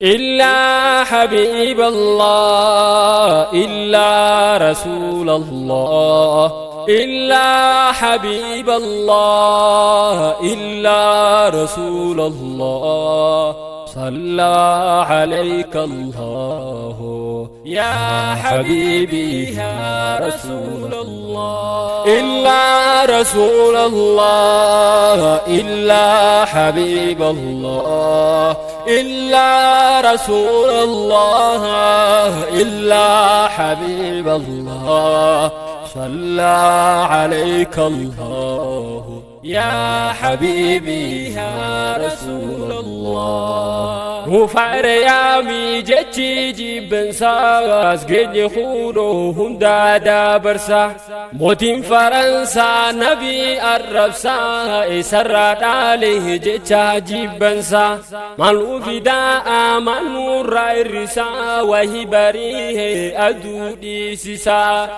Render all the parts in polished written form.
إلا حبيب الله إلا رسول الله إلا حبيب الله إلا رسول الله صلى عليك الله يا حبيبي يا رسول الله إلا رسول الله إلا حبيب الله إلا رسول الله إلا حبيب الله صلى عليك الله يا حبيبي يا رسول الله وفار يا ميجتي جيبن ساس جني خورو هندا دابرسا موتين فرنسا نبي الربسا إسرات عليه جتا جيبن سا مالو فدا مالو راي رسا وهي بريه أدودي سيسا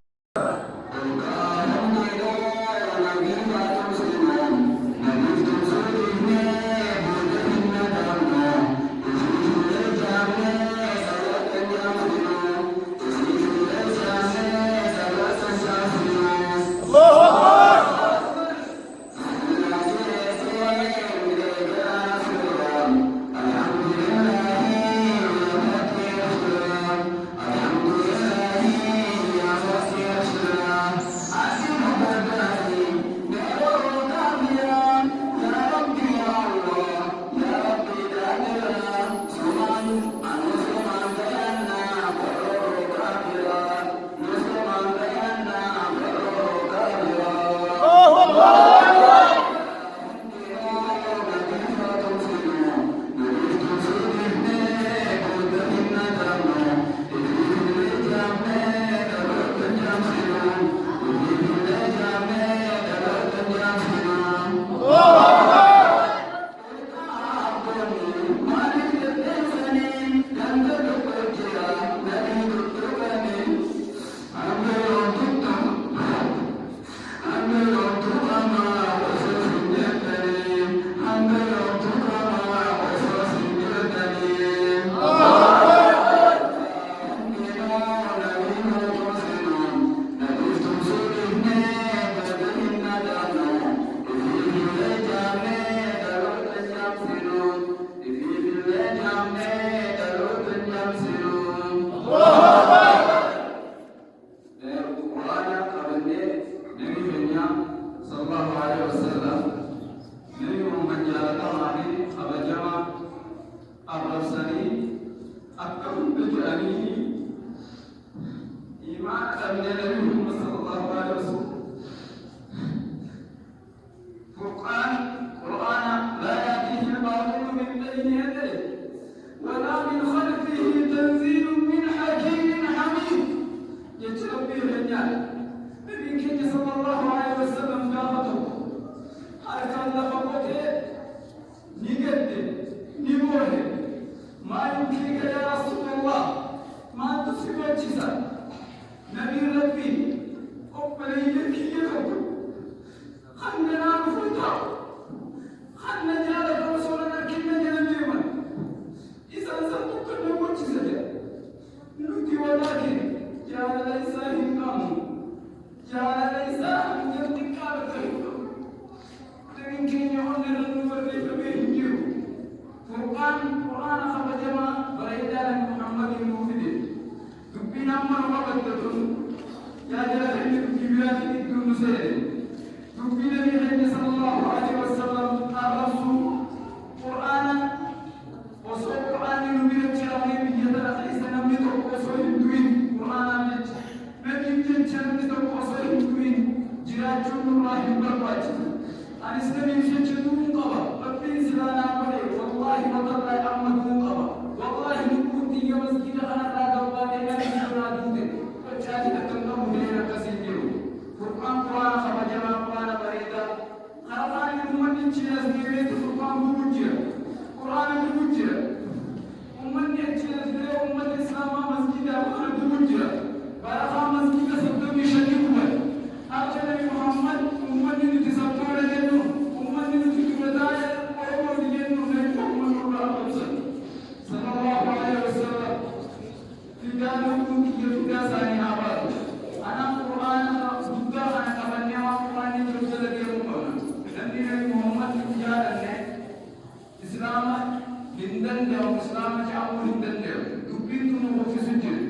hindande o islama ci amul hindande dubbitu no fi sujud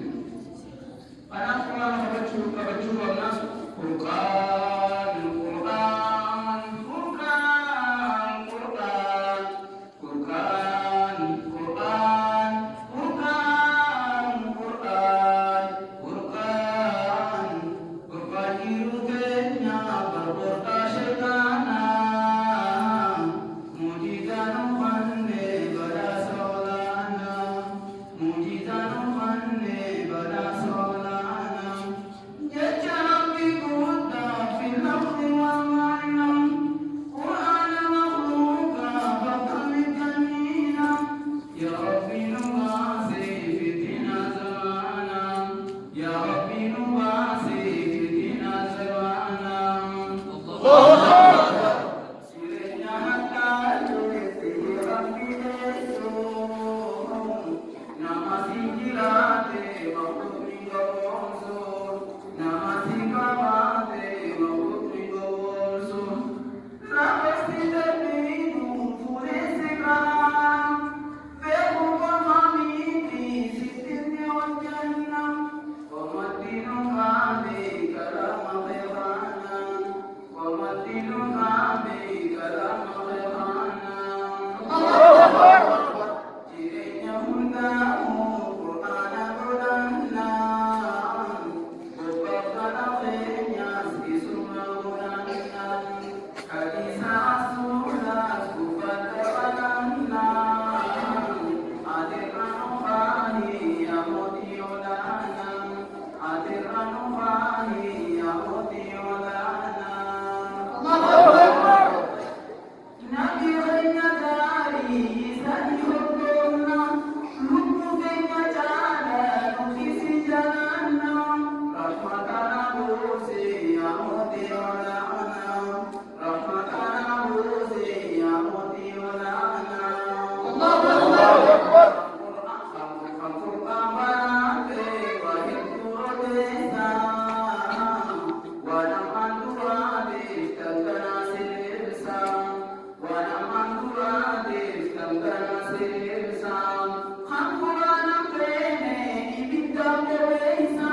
ana qur'an habaccu nas qur'an qur'an qur'an qur'an qur'an qur'an qur'an qur'an qur'an qur'an irutenya berbota syaitanah mujizan manne bada solana mujizan manne bada solana jachabi buddha fil ardi wal marinam qur'an makhluqa baqamikanina ya rabbi nubasi fitina zamana ya rabbi nubasi fitina zamana Allah sirenya hatta rabbi desu namasi jirate mahutri gosu namasi kamate mahutri gosu ramasti devidu pure sekam vehu kamamiti sitnya wajana komatinu kami karama khayana komatinu kami karama khayana cirenya hundamu Qur'an bulanna bukakana khenya isuma bulanna hadisa asula kubatalanna adiranu khani yamoti olana adiranu khani yamoti olana Nabi khenya dari sani hukuna lupu khenya jana nukisi janana rahmatana bose yamoti olana rahmatana bose yamoti olana Allahu Akbar Kampur amarate wahid prodesa wana mandurade tangana sirsa wana mandurade tangana sirsa Qur'an prene ibidda besa